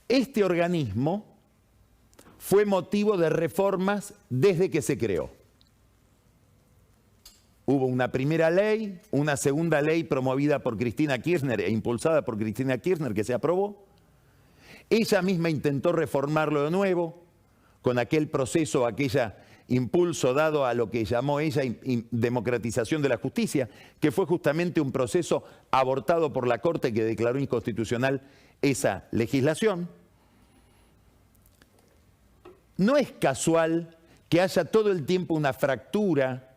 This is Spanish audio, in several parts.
Este organismo fue motivo de reformas desde que se creó. Hubo una primera ley, una segunda ley promovida por Cristina Kirchner e impulsada por Cristina Kirchner que se aprobó. Ella misma intentó reformarlo de nuevo con aquel proceso, aquella impulso dado a lo que llamó ella democratización de la justicia, que fue justamente un proceso abortado por la Corte que declaró inconstitucional esa legislación. No es casual que haya todo el tiempo una fractura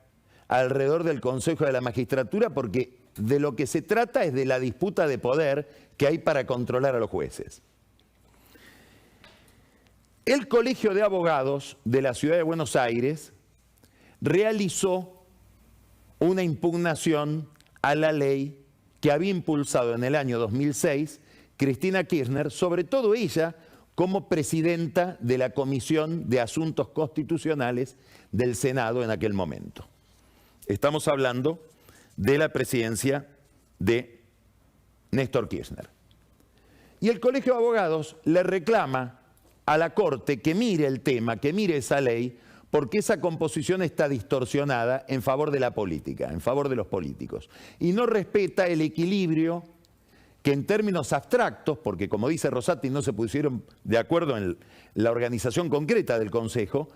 alrededor del Consejo de la Magistratura, porque de lo que se trata es de la disputa de poder que hay para controlar a los jueces. El Colegio de Abogados de la Ciudad de Buenos Aires realizó una impugnación a la ley que había impulsado en el año 2006 Cristina Kirchner, sobre todo ella como presidenta de la Comisión de Asuntos Constitucionales del Senado en aquel momento. Estamos hablando de la presidencia de Néstor Kirchner. Y el Colegio de Abogados le reclama a la Corte que mire el tema, que mire esa ley, porque esa composición está distorsionada en favor de la política, en favor de los políticos. Y no respeta el equilibrio que en términos abstractos, porque como dice Rosati, no se pusieron de acuerdo en la organización concreta del Consejo,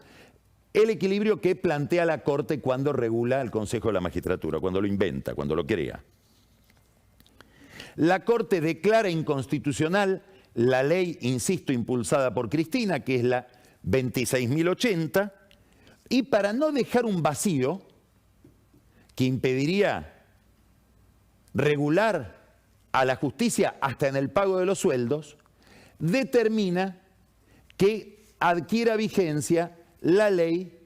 el equilibrio que plantea la Corte cuando regula el Consejo de la Magistratura, cuando lo inventa, cuando lo crea. La Corte declara inconstitucional la ley, insisto, impulsada por Cristina, que es la 26.080, y para no dejar un vacío que impediría regular a la justicia hasta en el pago de los sueldos, determina que adquiera vigencia la ley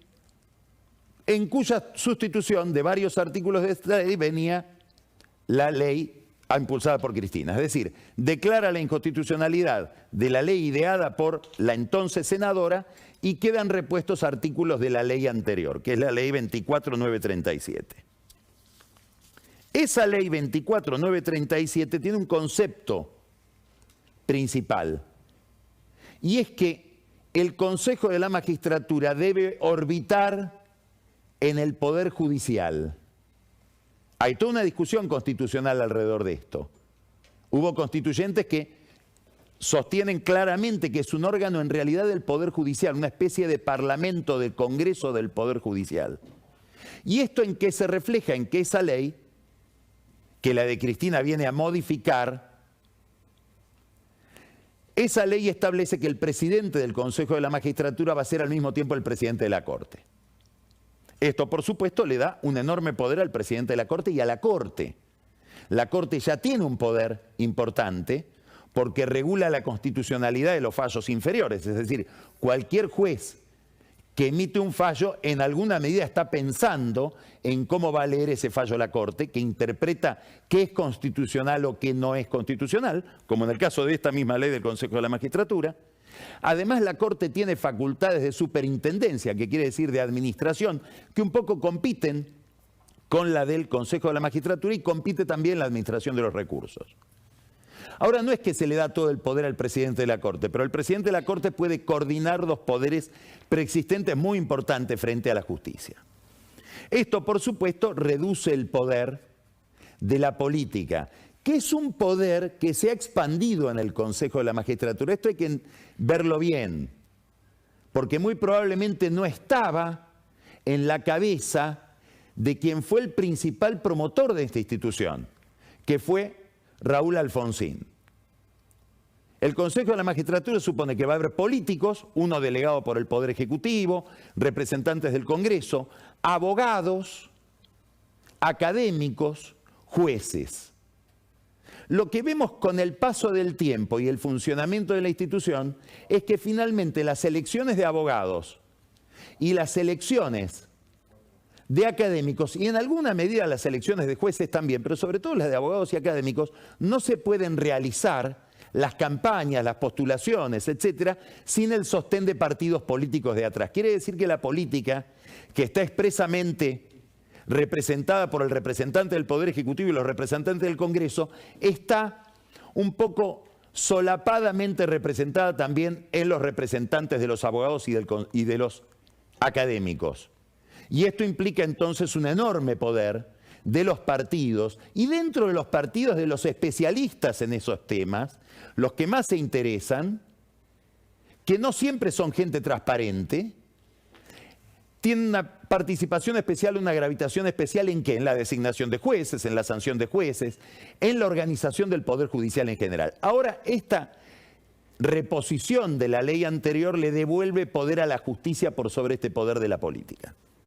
en cuya sustitución de varios artículos de esta ley venía la ley impulsada por Cristina. Es decir, declara la inconstitucionalidad de la ley ideada por la entonces senadora y quedan repuestos artículos de la ley anterior, que es la ley 24.937. Esa ley 24.937 tiene un concepto principal, y es que el Consejo de la Magistratura debe orbitar en el Poder Judicial. Hay toda una discusión constitucional alrededor de esto. Hubo constituyentes que sostienen claramente que es un órgano en realidad del Poder Judicial, una especie de parlamento del Congreso del Poder Judicial. ¿Y esto en qué se refleja? En que esa ley, que la de Cristina viene a modificar, esa ley establece que el presidente del Consejo de la Magistratura va a ser al mismo tiempo el presidente de la Corte. Esto, por supuesto, le da un enorme poder al presidente de la Corte y a la Corte. La Corte ya tiene un poder importante porque regula la constitucionalidad de los fallos inferiores. Es decir, cualquier juez que emite un fallo en alguna medida está pensando en cómo va a leer ese fallo la Corte, que interpreta qué es constitucional o qué no es constitucional, como en el caso de esta misma ley del Consejo de la Magistratura. Además, la Corte tiene facultades de superintendencia, que quiere decir de administración, que un poco compiten con la del Consejo de la Magistratura y compite también la administración de los recursos. Ahora, no es que se le da todo el poder al presidente de la Corte, pero el presidente de la Corte puede coordinar dos poderes preexistentes muy importantes frente a la justicia. Esto, por supuesto, reduce el poder de la política, que es un poder que se ha expandido en el Consejo de la Magistratura. Esto hay que verlo bien, porque muy probablemente no estaba en la cabeza de quien fue el principal promotor de esta institución, que fue Raúl Alfonsín. El Consejo de la Magistratura supone que va a haber políticos, uno delegado por el Poder Ejecutivo, representantes del Congreso, abogados, académicos, jueces. Lo que vemos con el paso del tiempo y el funcionamiento de la institución es que finalmente las elecciones de abogados y las elecciones de académicos, y en alguna medida las elecciones de jueces también, pero sobre todo las de abogados y académicos, no se pueden realizar las campañas, las postulaciones, etcétera, sin el sostén de partidos políticos de atrás. Quiere decir que la política, que está expresamente representada por el representante del Poder Ejecutivo y los representantes del Congreso, está un poco solapadamente representada también en los representantes de los abogados y de los académicos. Y esto implica entonces un enorme poder de los partidos y dentro de los partidos de los especialistas en esos temas, los que más se interesan, que no siempre son gente transparente, tienen una participación especial, una gravitación especial ¿en qué? En la designación de jueces, en la sanción de jueces, en la organización del Poder Judicial en general. Ahora, esta reposición de la ley anterior le devuelve poder a la justicia por sobre este poder de la política.